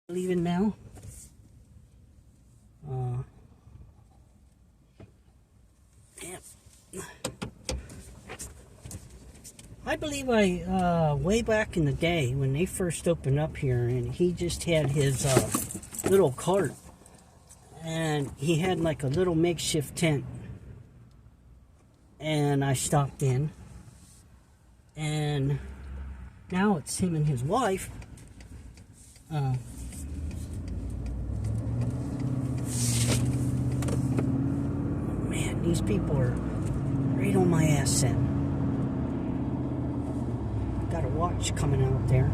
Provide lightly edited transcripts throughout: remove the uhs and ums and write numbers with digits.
Leaving now. Damn. I believe way back in the day when they first opened up here, and he just had his little cart, and he had like a little makeshift tent, and I stopped in, and now it's him and his wife. Man, these people are right on my ass then. Got a watch coming out there.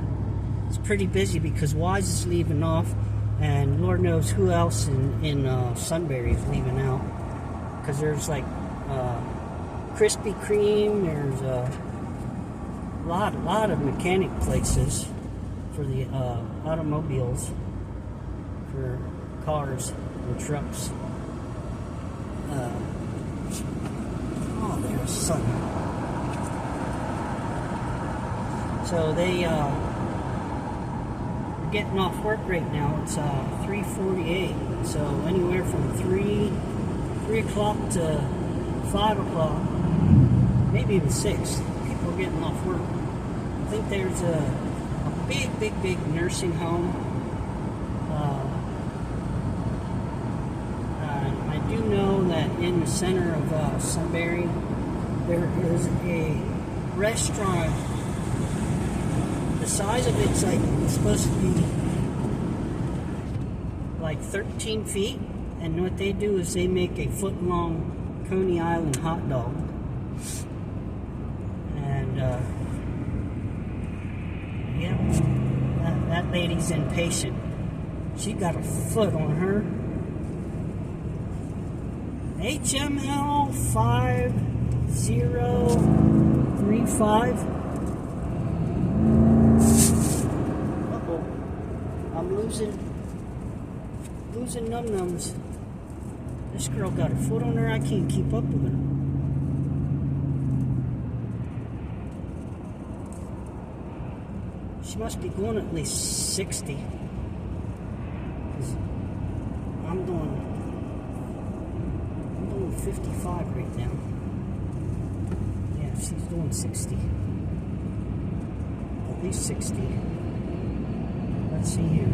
It's pretty busy because Wise is leaving off, and Lord knows who else in Sunbury is leaving out. Because there's like Krispy Kreme, there's a lot of mechanic places for the automobiles, for cars and trucks. Oh, there's something. So they are getting off work right now. It's 3:48. So anywhere from 3 o'clock to 5 o'clock, maybe even 6. People are getting off work. I think there's a big nursing home. I do know that in the center of Sunbury, there is a restaurant. The size of it's like supposed to be like 13 feet, and what they do is they make a foot-long Coney Island hot dog, and yeah, that lady's impatient. She got a foot on her. HML 5035. Uh-oh. I'm losing num-nums. This girl got a foot on her. I can't keep up with her. She must be going at least 60. I'm doing 55 right now. Yeah, she's doing 60. At least 60. Let's see here.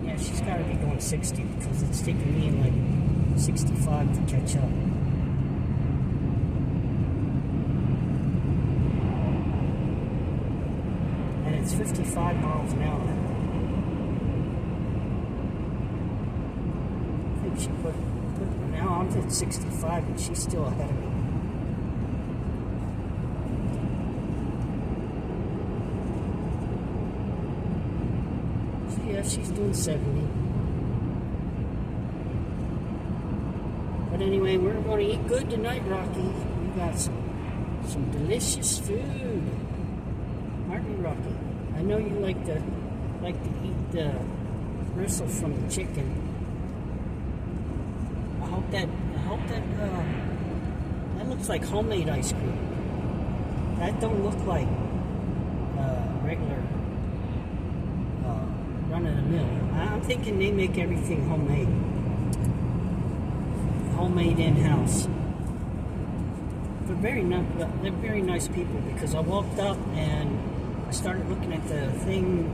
Yeah, she's got to be doing 60 because it's taking me like 65 to catch up. And it's 55 miles an hour. I think she put now I'm at 65 and she's still ahead of me. So yeah, she's doing 70. But anyway, we're going to eat good tonight, Rocky. We got some delicious food. Aren't you, Rocky? I know you like to eat the bristle from the chicken. I hope that looks like homemade ice cream. That don't look like regular run of the mill. I'm thinking they make everything homemade. Homemade in-house. They're very nice people, because I walked up and I started looking at the thing.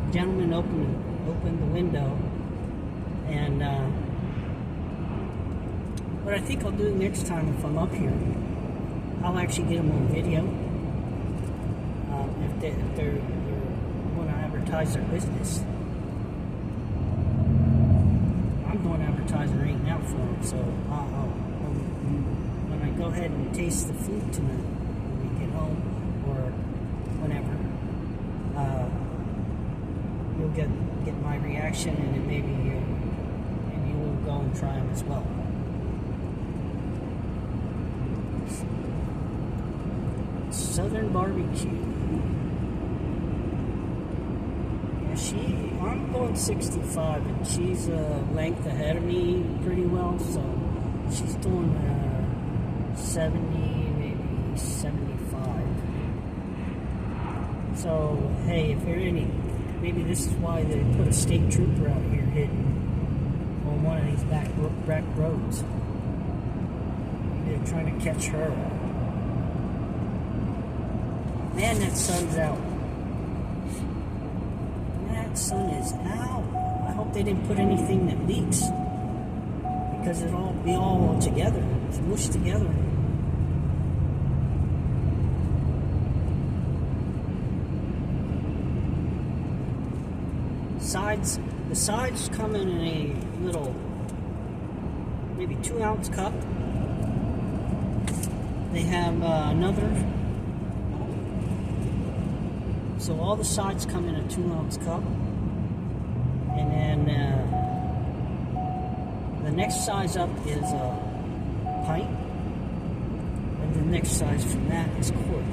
The gentleman opened the window, and what I think I'll do next time if I'm up here, I'll actually get them on video. If they want to advertise their business. I'm doing advertising right now for them, so when I go ahead and taste the food tonight, when we get home, or whenever, you'll get my reaction, and then maybe you'll go and try them as well. Southern BBQ. Yeah, I'm going 65, and she's a length ahead of me pretty well, so she's doing 70, maybe 75. So, hey, if you're any, maybe this is why they put a state trooper out here hidden on one of these back roads. They're trying to catch her. Man, that sun's out. That sun is out. I hope they didn't put anything that leaks, because it'll be all together. It's mushed together. The sides come in a little, maybe 2-ounce cup. They have another, so all the sides come in a 2-ounce cup, and then the next size up is a pint, and the next size from that is quart.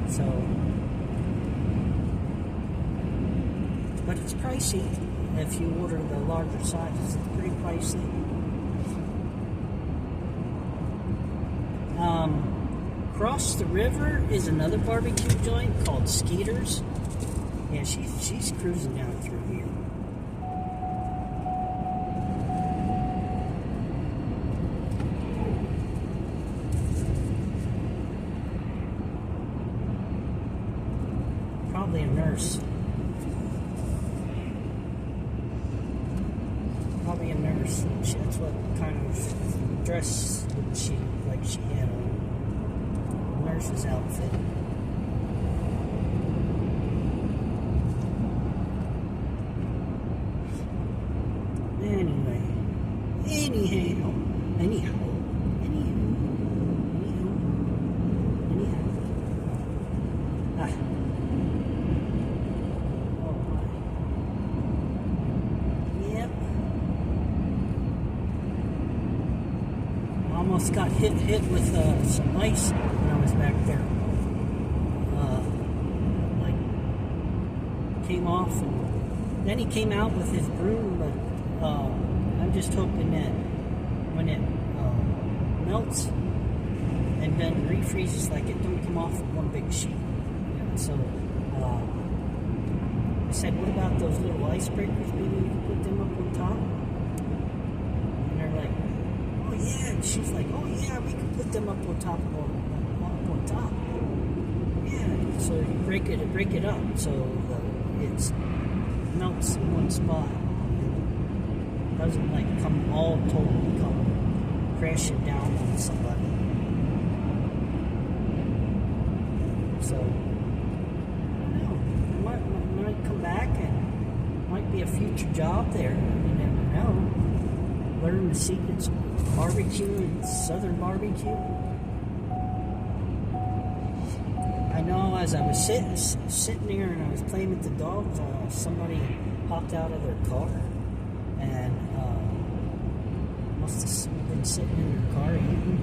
So, but it's pricey if you order the larger sizes. It's pretty pricey. Across the river is another barbecue joint called Skeeter's. Yeah, she's cruising down through here. Probably a nurse. Probably a nurse. That's what kind of dress she had on. Nurse's outfit. Anyhow. Ah. Oh my. Yep. Almost got hit with some ice when I was back there. Came off, and then he came out with his broom, but I'm just hoping that when it melts and then refreezes, like it don't come off in one big sheet. So I said, what about those little icebreakers? Maybe we can put them up on top? And they're like, oh yeah. And she's like, oh yeah, we can put them up on top. Yeah. So you break it up, so it melts in one spot. It doesn't come all totally come crashing down on somebody. So I don't know. Might come back, and might be a future job there. You never know. Learn the secrets of barbecue and Southern barbecue. I know as I was sitting there and I was playing with the dogs, somebody hopped out of their car and must have been sitting in their car eating.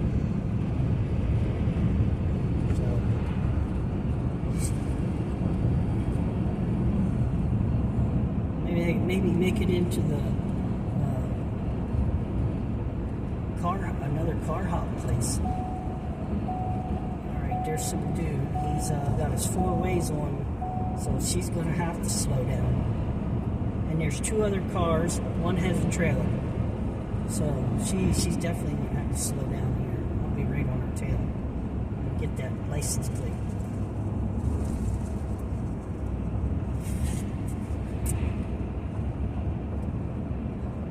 So maybe make it into the another car hop place. There's some dude. He's got his 4 ways on, so she's gonna have to slow down. And there's 2 other cars. One has a trailer, so she's definitely gonna have to slow down here. I'll be right on her tail and get that license plate.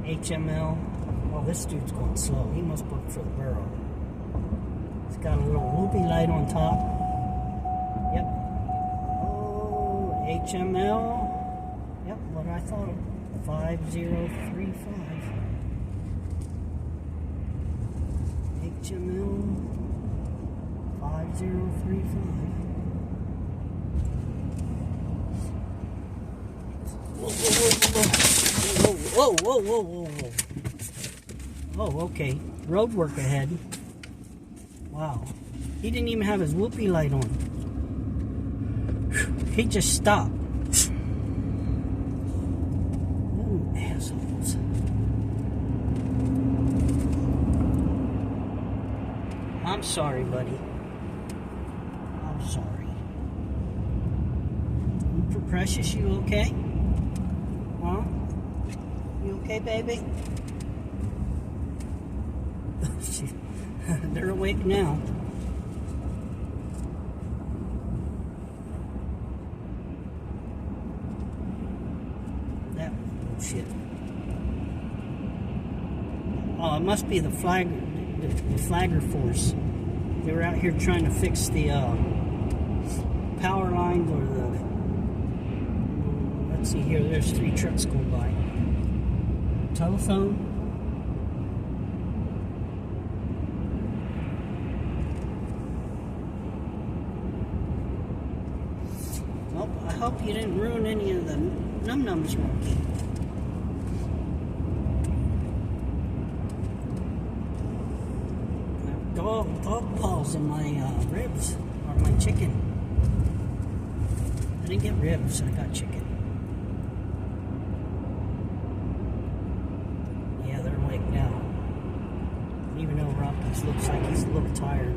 HML. Oh, this dude's going slow. He must book for the borough. It's got a little loopy light on top. Yep. Oh, HML. Yep, what I thought of. 5035. HML 5035. Whoa. Oh, okay. Road work ahead. Wow. He didn't even have his whoopee light on. He just stopped. Ooh, assholes. I'm sorry, buddy. I'm sorry. Precious, you okay? Huh? You okay, baby? They're awake now. That bullshit. Oh, it must be the flagger force. They were out here trying to fix the power lines or the. Let's see here. There's 3 trucks going by. Telephone. Well, I hope you didn't ruin any of the num-nums, Monkey. Dog paws in my ribs, or my chicken. I didn't get ribs, I got chicken. Yeah, they're awake now. Even though Rocky's looks like he's a little tired.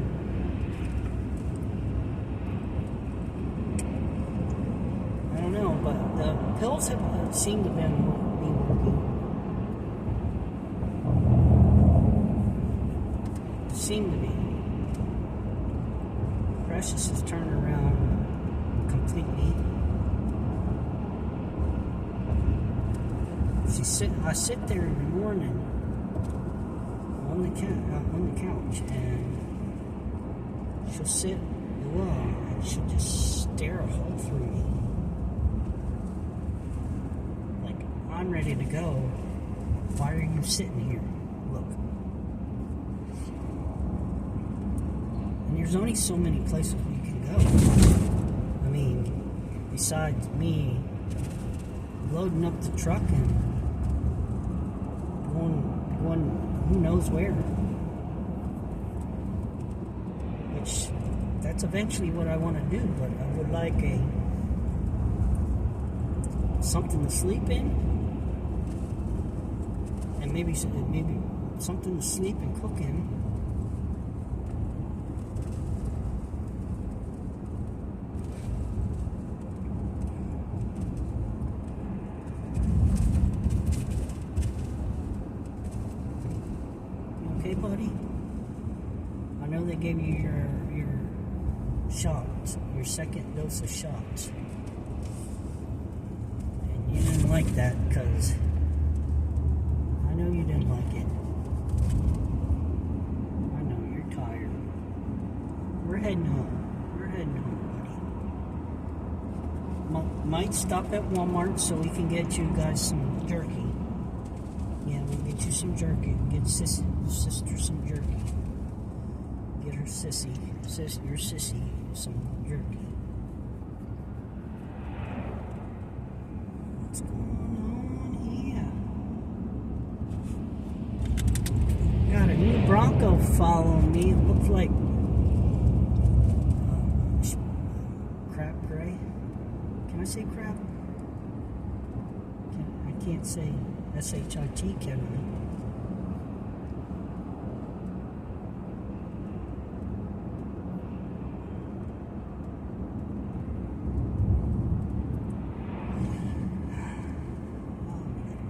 I don't know, but the pills have seemed to be working. Seem to be. Precious has turned around completely. I sit there every morning on the couch, and she'll sit below and she'll just stare a hole through me. Like, I'm ready to go. Why are you sitting here? Look. And there's only so many places we can go. I mean, besides me loading up the truck and going who knows where. Which, that's eventually what I want to do, but I would like something to sleep in, and maybe something to sleep and cook in. Okay, buddy? I know they gave you your shots, your second dose of shots. And you didn't like that because I know you didn't like it. I know, you're tired. We're heading home. We're heading home, buddy. Might stop at Walmart so we can get you guys some jerky. Yeah, we'll get you some jerky. Get sister some jerky. Get her your sissy, some jerky. What's going on here? Got a new Bronco following me. It looks like crap gray. Can I say crap? I can't say S-H-I-T, can I?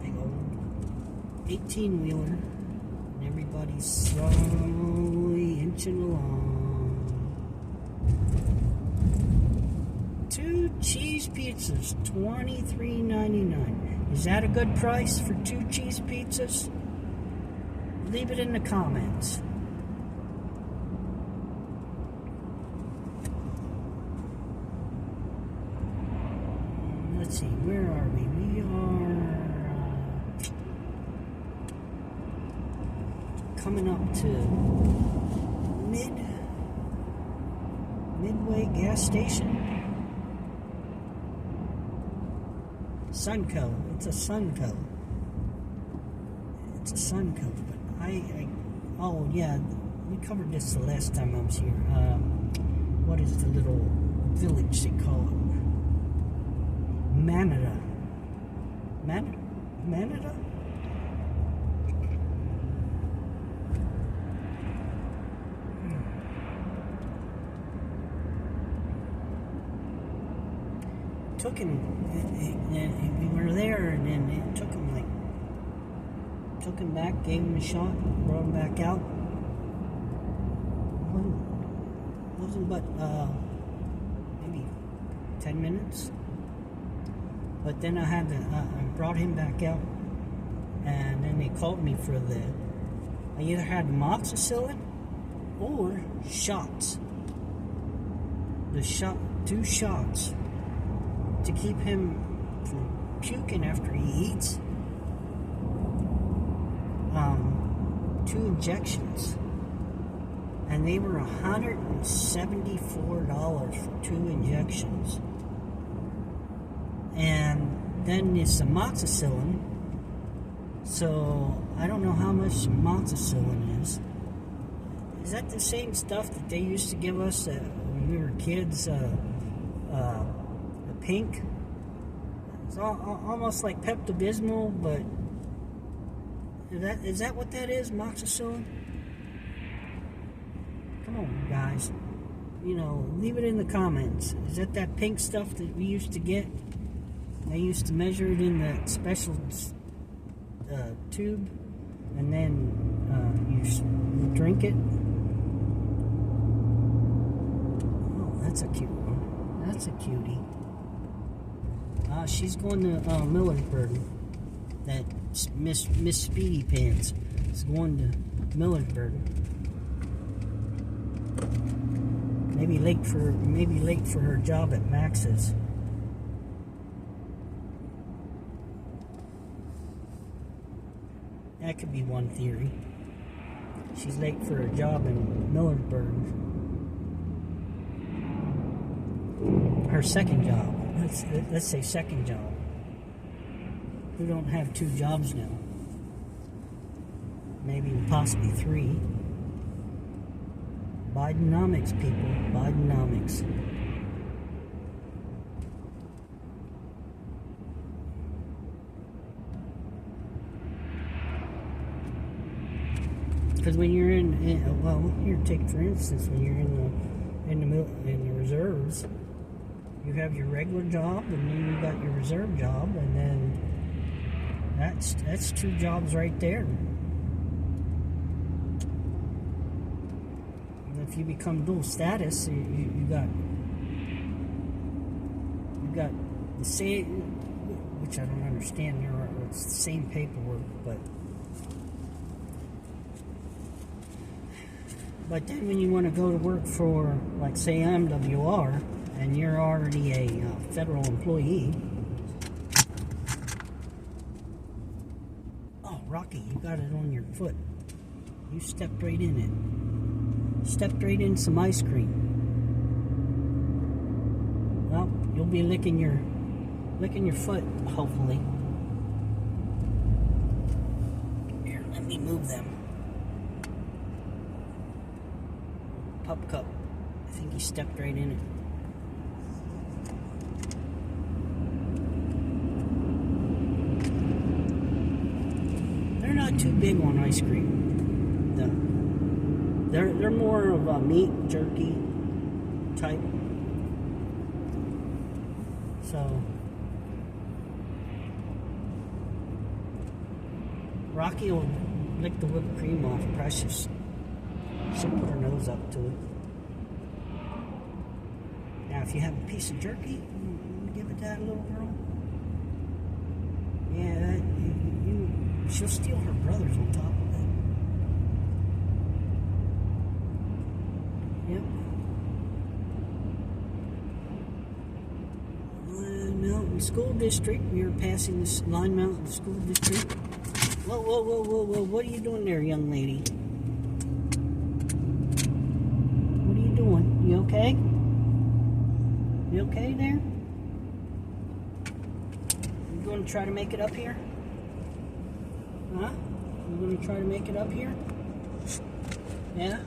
Big old 18-wheeler, and everybody's slowly inching along. 2 cheese pizzas, $23.99. Is that a good price for 2 cheese pizzas? Leave it in the comments. Let's see, where are we? We are coming up to Midway gas station. Sunco. It's a Sunco. It's a Sunco, but oh yeah, we covered this the last time I was here. What is the little village they call it? Manada. Manada? took him, and we were there, and then it took him back, gave him a shot, brought him back out. Wasn't but maybe 10 minutes. But then I brought him back out, and then they called me for I either had amoxicillin or shots. Two shots to keep him from puking after he eats. 2 injections, and they were $174 for 2 injections. And then this amoxicillin. So I don't know how much amoxicillin is. Is that the same stuff that they used to give us when we were kids? The pink. It's almost like Pepto-Bismol, but is that what that is, amoxicillin? Come on, guys. Leave it in the comments. Is that pink stuff that we used to get? They used to measure it in that special tube, and then you drink it. Oh, that's a cute one. That's a cutie. She's going to Millersburg. That Miss Speedy Pants is going to Millersburg. Maybe late for her job at Max's. That could be one theory. She's late for her job in Millersburg. Her second job. Let's say second job. We don't have 2 jobs now. Maybe possibly 3. Bidenomics, people. Bidenomics. Because when you're here, take for instance, when you're in the reserves, you have your regular job, and then you got your reserve job, and then that's 2 jobs right there. And if you become dual status, you got the same, which I don't understand. It's the same paperwork, but then when you want to go to work for, like, say, MWR, and you're already a federal employee. Oh, Rocky, you got it on your foot. You stepped right in it. Stepped right in some ice cream. Well, you'll be licking your foot, hopefully. Here, let me move them. Pup cup. I think he stepped right in it. They're not too big on ice cream. They're more of a meat jerky type. So Rocky will lick the whipped cream off Precious. She'll put her nose up to it. Now, if you have a piece of jerky, you give it to that little girl. Yeah, she'll steal her brother's on top of it. Yep. Mountain School District. We were passing this Line Mountain School District. Whoa, whoa, whoa, whoa, whoa. What are you doing there, young lady? What are you doing? You okay? You okay there? You going to try to make it up here? Huh? You going to try to make it up here? Yeah?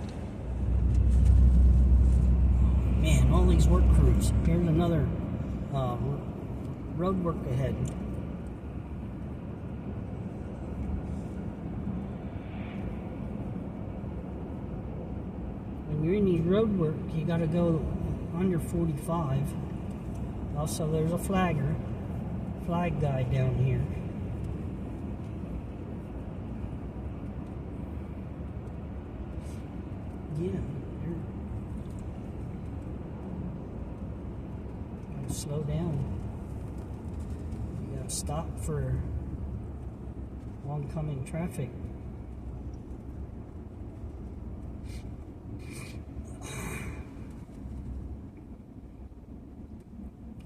Man, all these work crews. Here's another road work ahead. When you're in these road work, you got to go under 45. Also, there's a flag guy down here. Yeah, gotta slow down. You gotta stop for oncoming traffic.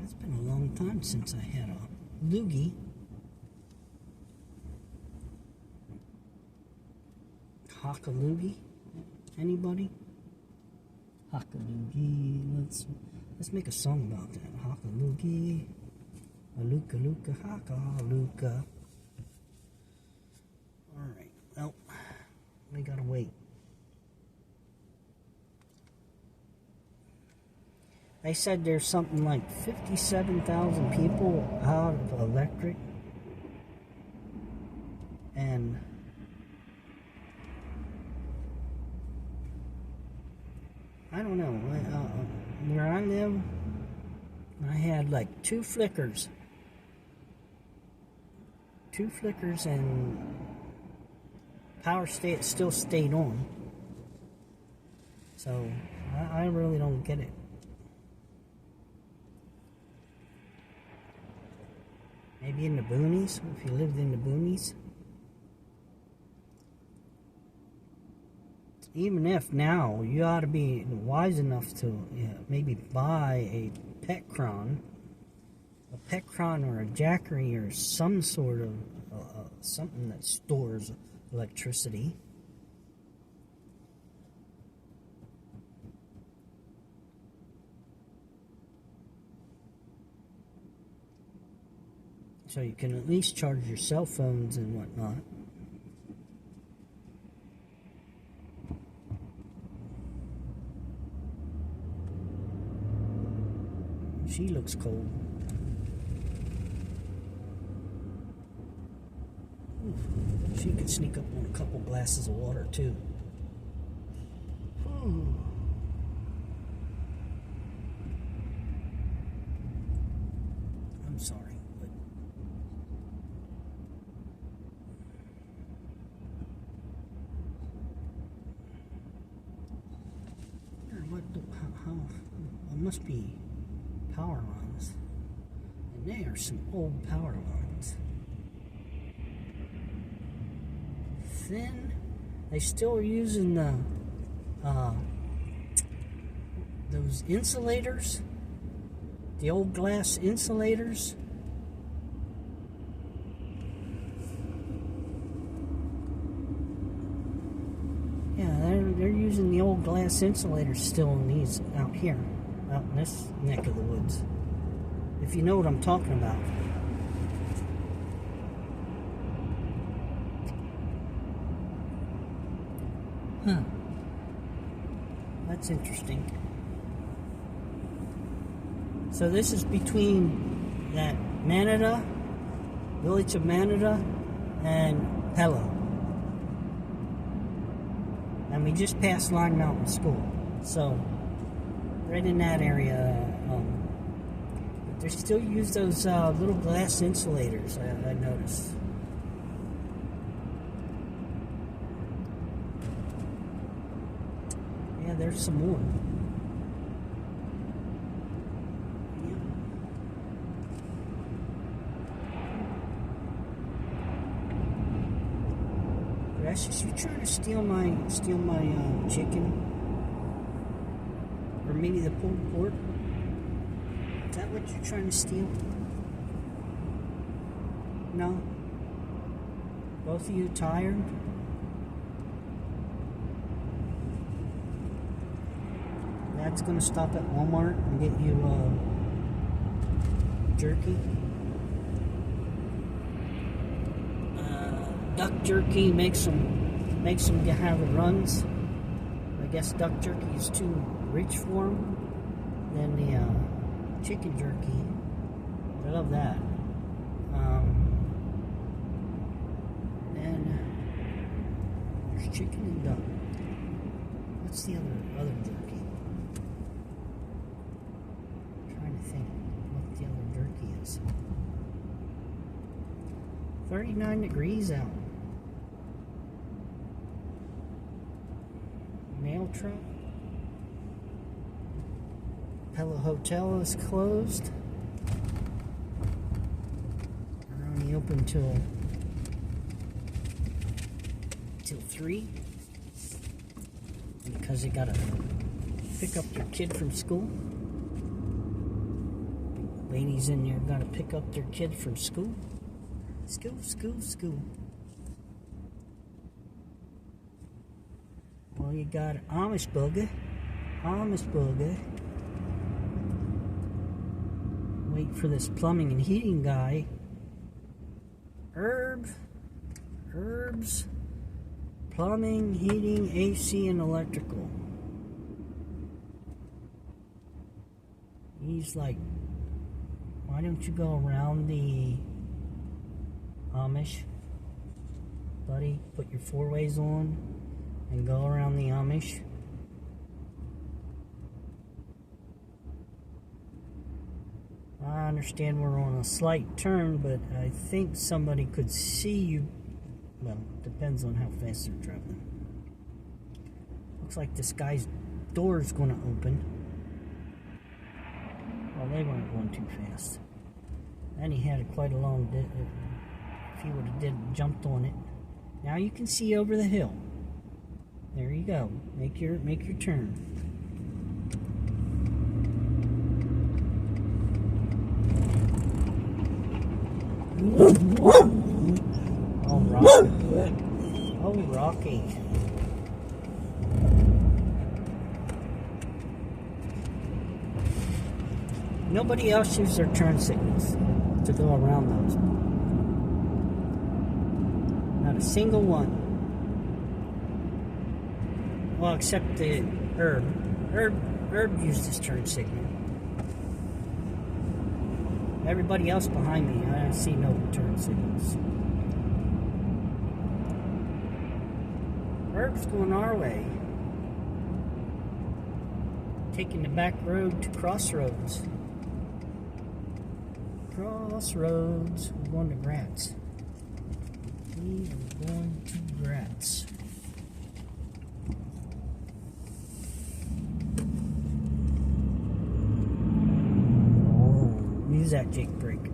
It's been a long time since I had a loogie. Hockaloogie? Anybody? Hockaloogie. Let's make a song about that. Hockaloogie. Aluka luka hockalooka. Alright, well, we gotta wait. They said there's something like 57,000 people out of electric. And I don't know. Where I live, I had like two flickers. And power still stayed on. So I really don't get it. Maybe in the boonies, if you lived in the boonies. Even if now, you ought to be wise enough to maybe buy a Petcron or a Jackery or some sort of something that stores electricity. So you can at least charge your cell phones and whatnot. She looks cold. She could sneak up on a couple glasses of water too. I'm sorry, but how it must be power lines, and they are some old power lines. Thin. They still are using those insulators, the old glass insulators. Yeah, they're using the old glass insulators still in these out here, out in this neck of the woods. If you know what I'm talking about. Huh. That's interesting. So this is between that Manada, village of Manada, and Pella. And we just passed Line Mountain School. So, right in that area. But they still use those little glass insulators, I noticed. Yeah, there's some more. Precious, you trying to steal my chicken? Or maybe the pulled pork? Is that what you're trying to steal? No? Both of you tired? Dad's gonna stop at Walmart and get you jerky. Duck jerky makes them have the runs. I guess duck jerky is too rich for them. Then the chicken jerky, I love that. And there's chicken and duck. What's the other jerky? I'm trying to think what the is. 39 degrees out. Mail truck. Pella Hotel is closed. They're only open till 3 because they gotta pick up their kid from school. Ladies in there gotta pick up their kid from school. School. Well, you got Amish booger. Wait for this plumbing and heating guy. Herbs, plumbing, heating, AC, and electrical. He's like, why don't you go around the Amish, buddy? Put your 4-ways on and go around the Amish. I understand we're on a slight turn, but I think somebody could see you. Well, depends on how fast they're traveling. Looks like this guy's door is going to open. Well, they weren't going too fast. And he had quite a long if he would have jumped on it. Now you can see over the hill. There you go. Make your turn. Oh, Rocky. Nobody else uses their turn signals to go around those. Not a single one. Well, except the Herb. Herb used his turn signal. Everybody else behind me, I see no turn signals. Herb's going our way. Taking the back road to Crossroads. We're going to Gratz. We are going to Gratz. Oh, use that Jake brake.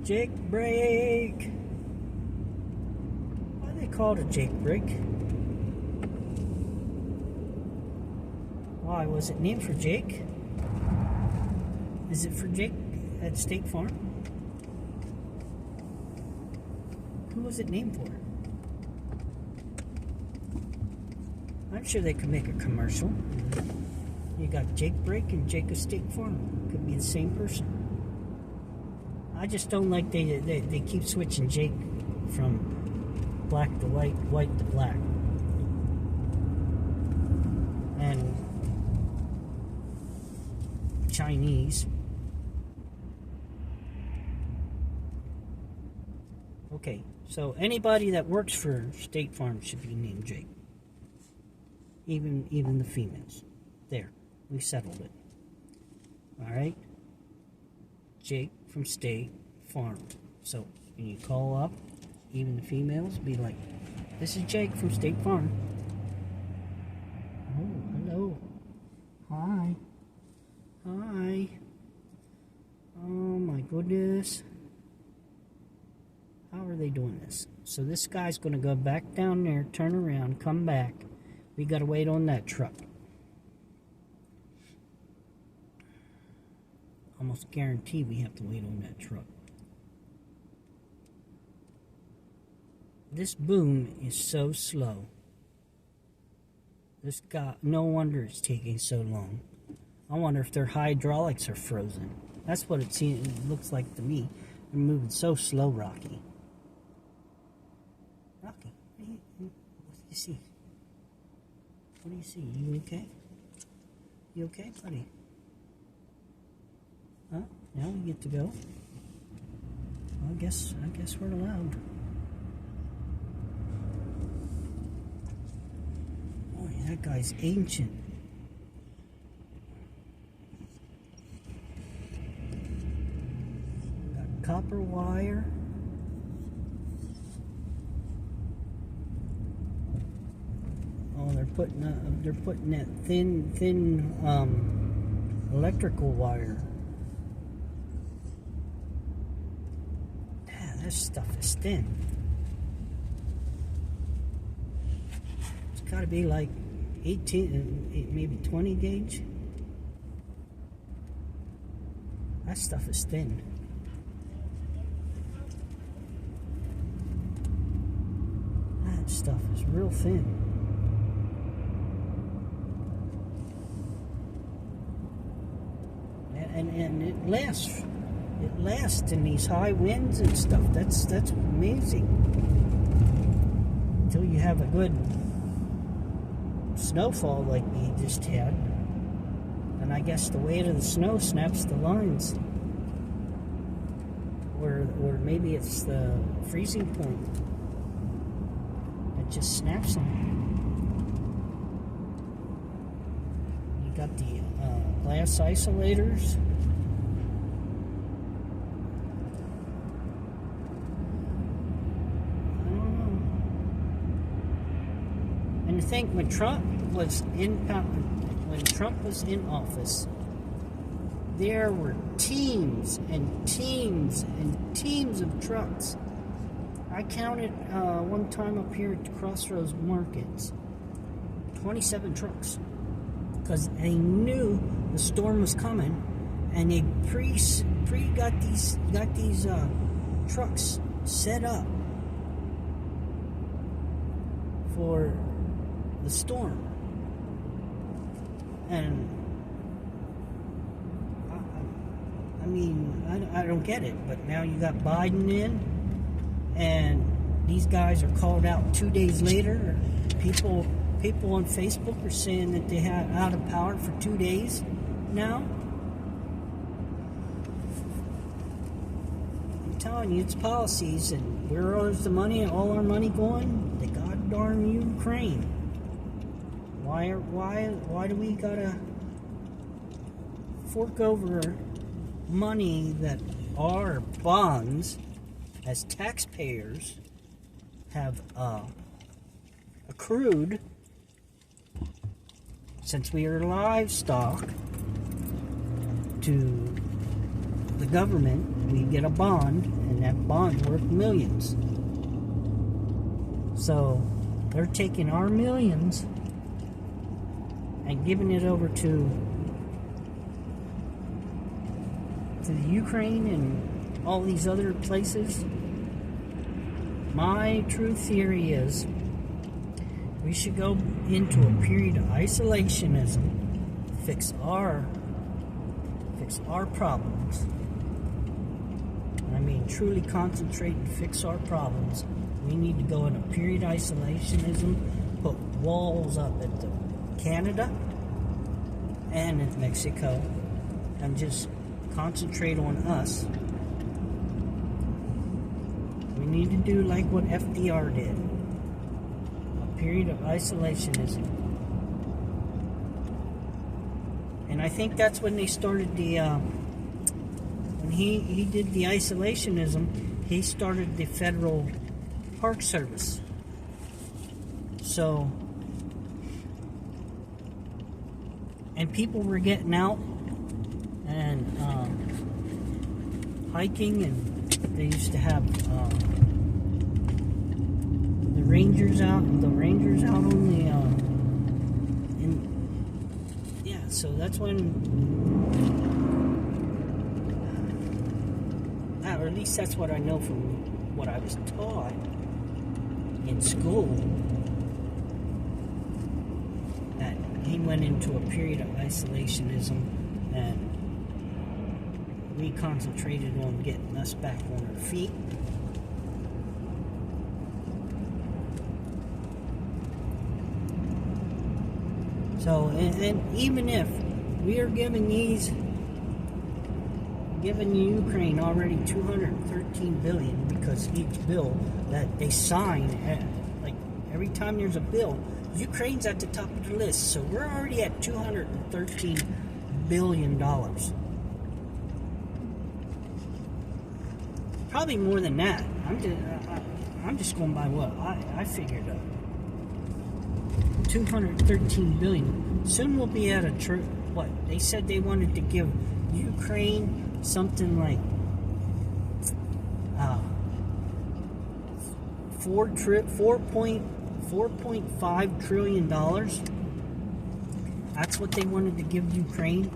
Jake brake. Why do they call it a Jake brake? Why was it named for Jake? Is it for Jake at State Farm? Who was it named for? I'm sure they could make a commercial. You got Jake Brake and Jake of State Farm. Could be the same person. I just don't like they keep switching Jake from black to white, white to black. And Chinese. Okay, so anybody that works for State Farm should be named Jake. Even the females. There, we settled it. All right, Jake from State Farm. So when you call up, even the females, be like, "This is Jake from State Farm." Oh, hello. Hi. Oh my goodness. How are they doing this? So this guy's going to go back down there, turn around, come back. We got to wait on that truck. Almost guarantee we have to wait on that truck. This boom is so slow. This guy, no wonder it's taking so long. I wonder if their hydraulics are frozen. That's what it looks like to me. They're moving so slow, Rocky. Rocky, what do you see? What do you see? You okay? You okay, buddy? Huh? Now we get to go. Well, I guess we're allowed. Boy, that guy's ancient. copper wire. Oh, they're putting that thin electrical wire. Yeah, this stuff is thin. It's got to be like 18, maybe 20 gauge. That stuff is thin. That stuff is real thin. And it lasts in these high winds and stuff. That's amazing. Until you have a good snowfall like we just had. And I guess the weight of the snow snaps the lines. Or maybe it's the freezing point. It just snaps them. You got the glass isolators. I don't know. And you think when Trump was in office, there were teams and teams and teams of trucks. I counted one time up here at the Crossroads Markets, 27 trucks, because they knew the storm was coming, and they got these trucks set up for the storm. And I mean, I don't get it, but now you got Biden in, and these guys are called out 2 days later. People on Facebook are saying that they had out of power for 2 days now. I'm telling you, it's policies, and where is the money? All our money going? The god darn Ukraine. Why do we gotta fork over money that our bonds as taxpayers have accrued since we are livestock to the government? We get a bond, and that bond's worth millions. So they're taking our millions and giving it over to the Ukraine and all these other places. My true theory is we should go into a period of isolationism, fix our problems. I mean, truly concentrate and fix our problems. We need to go in a period of isolationism, put walls up at Canada and at Mexico, and just concentrate on us. We need to do like what FDR did. A period of isolationism. And I think that's when they started the when he did the isolationism, he started the Federal Park Service. So, and people were getting out and hiking, and they used to have the rangers out on the so that's when, or at least that's what I know from what I was taught in school, that he went into a period of isolationism, and we concentrated on getting us back on our feet. So, and even if we are giving Ukraine already $213 billion, because each bill that they sign, like every time there's a bill, Ukraine's at the top of the list. So we're already at $213 billion. Probably more than that. I'm just going by what I figured out. 213 billion. Soon we'll be at what they said they wanted to give Ukraine something like $4.5 trillion. That's what they wanted to give Ukraine.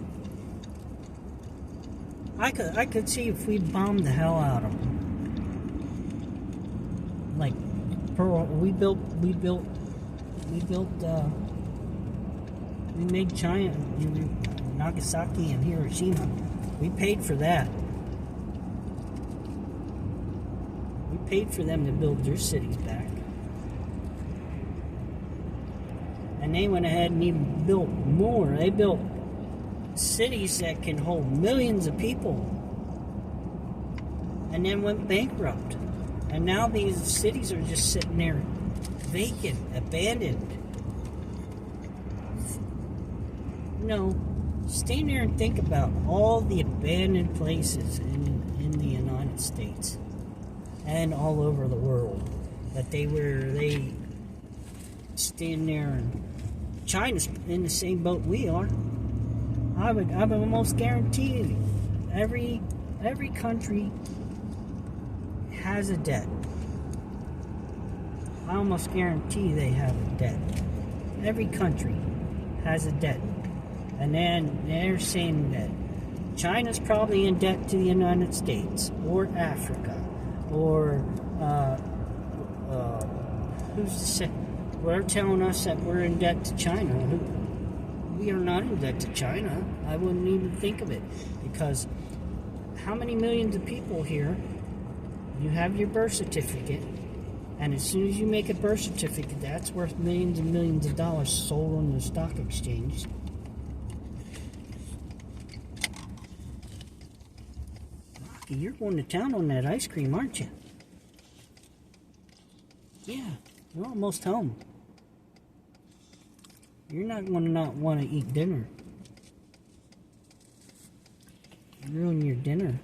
I could see if we bombed the hell out of them. Like we made China, Nagasaki and Hiroshima. We paid for that. We paid for them to build their cities back. And they went ahead and even built more. They built cities that can hold millions of people. And then went bankrupt. And now these cities are just sitting there vacant, abandoned. Stand there and think about all the abandoned places in the United States and all over the world that they stand there, and China's in the same boat we are. I would almost guarantee you every country has a debt. I almost guarantee they have a debt. Every country has a debt. And then they're saying that China's probably in debt to the United States or Africa or who's to say? They're telling us that we're in debt to China. We are not in debt to China. I wouldn't even think of it, because how many millions of people here? You have your birth certificate, and as soon as you make a birth certificate, that's worth millions and millions of dollars sold on the stock exchange. Rocky, you're going to town on that ice cream, aren't you? Yeah, we're almost home. You're not going to not want to eat dinner. Ruin your dinner.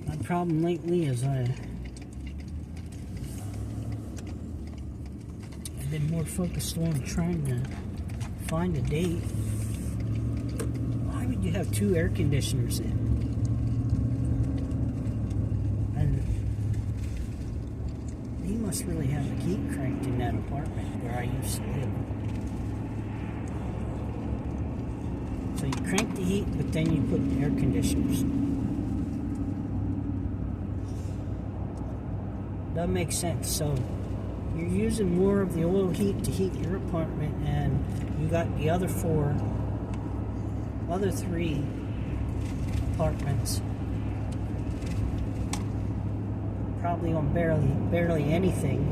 My problem lately is I've been more focused on trying to find a date. Why would you have 2 air conditioners in? And you must really have the heat cranked in that apartment where I used to live. So you crank the heat, but then you put the air conditioners. That makes sense. So you're using more of the oil heat to heat your apartment, and you got the other 3 apartments probably on barely anything,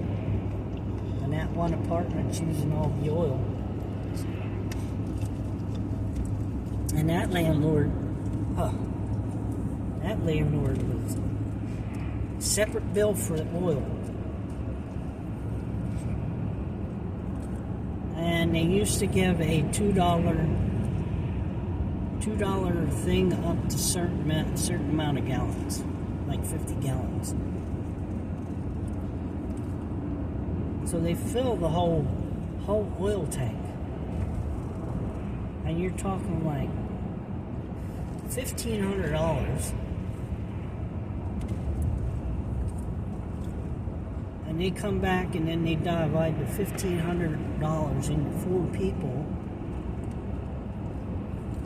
and that one apartment's using all the oil. And that landlord was separate bill for the oil. And they used to give a $2 thing up to certain amount of gallons, like 50 gallons. So they fill the whole oil tank, and you're talking like $1,500. And they come back and then they divide the $1,500 into 4 people.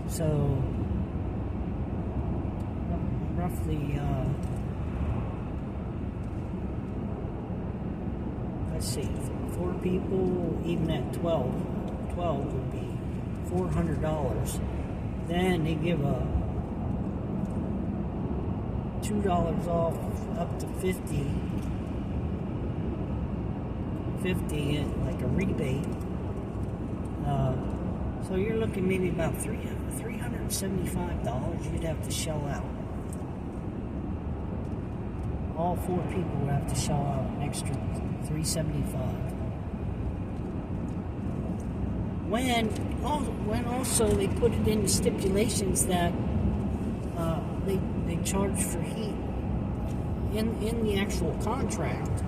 So roughly, let's see, 4 people, even at 12 would be $400. Then they give a $2 off up to 50, like a rebate. So you're looking maybe about $375 you'd have to shell out. All 4 people would have to shell out an extra $375. when also they put it in the stipulations that they charge for heat in the actual contract.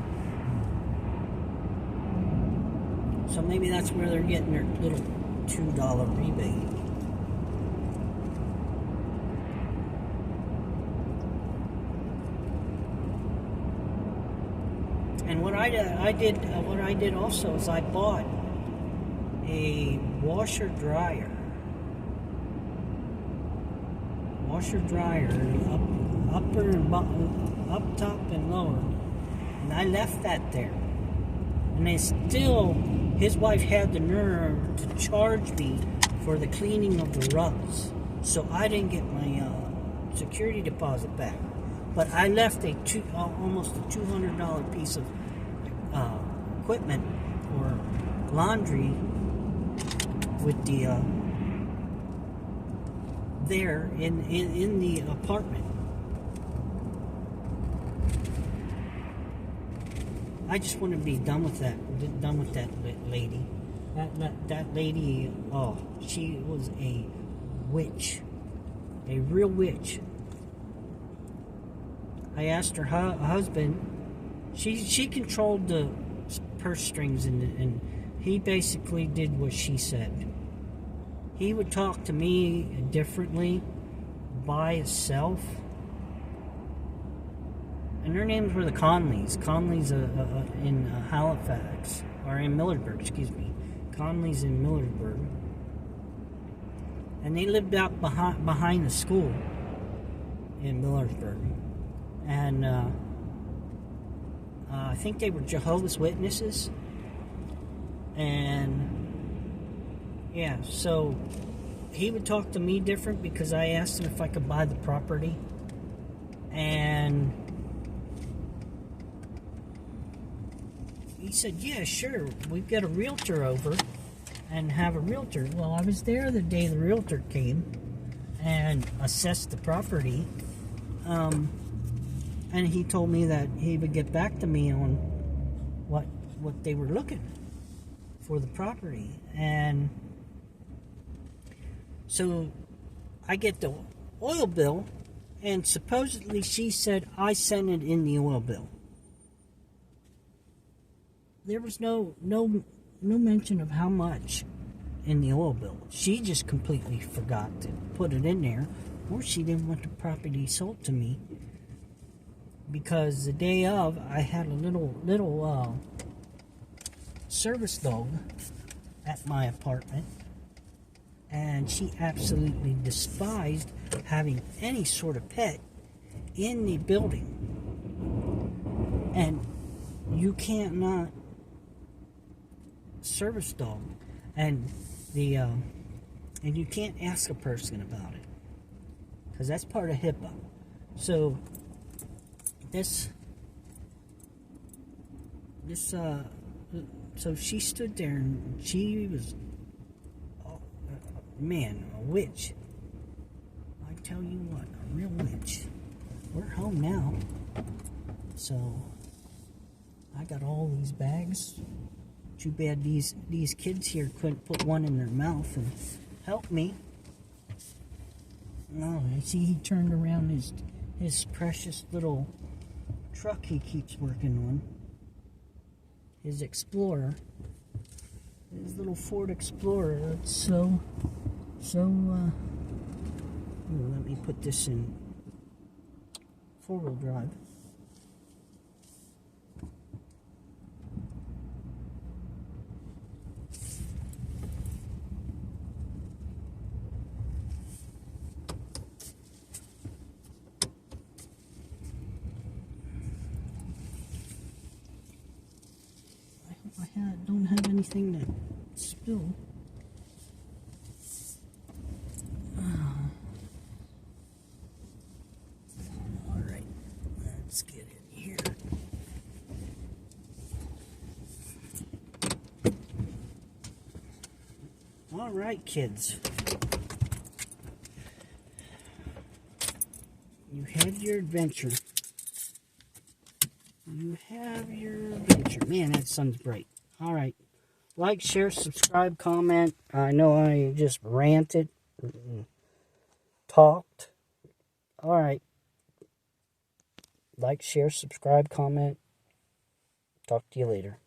So maybe that's where they're getting their little $2 rebate. And what I did also is I bought a washer dryer upper and up top and lower, and I left that there, and they still, his wife had the nerve to charge me for the cleaning of the rugs, so I didn't get my security deposit back, but I left almost a $200 piece of equipment or laundry with the there in the apartment. I just want to be done with that lady. That lady, oh, she was a witch, a real witch. I asked her husband. She controlled the purse strings, and he basically did what she said. He would talk to me differently by himself. And their names were the Conleys. Conleys in Halifax, or in Millersburg, excuse me. Conleys in Millersburg. And they lived out behind the school in Millersburg. And I think they were Jehovah's Witnesses. And yeah, so he would talk to me different because I asked him if I could buy the property. And he said, yeah, sure, we've got a realtor over and have a realtor. Well, I was there the day the realtor came and assessed the property. And he told me that he would get back to me on what they were looking for the property. And so I get the oil bill, and supposedly she said I sent it in the oil bill. There was no mention of how much in the oil bill. She just completely forgot to put it in there, or she didn't want the property sold to me. Because the day of, I had a little service dog at my apartment, and she absolutely despised having any sort of pet in the building. And you can't not service dog, and you can't ask a person about it because that's part of HIPAA. So so she stood there, and she was, man, a witch. I tell you what, a real witch. We're home now, so I got all these bags. Too bad these kids here couldn't put one in their mouth and help me. Oh, I see he turned around his precious little truck he keeps working on. His Explorer. His little Ford Explorer. It's so let me put this in 4-wheel drive. Don't have anything to spill. All right, let's get in here. All right, kids. You had your adventure. You have your adventure. Man, that sun's bright. All right. Like, share, subscribe, comment. I know I just ranted and talked. Alright. Like, share, subscribe, comment. Talk to you later.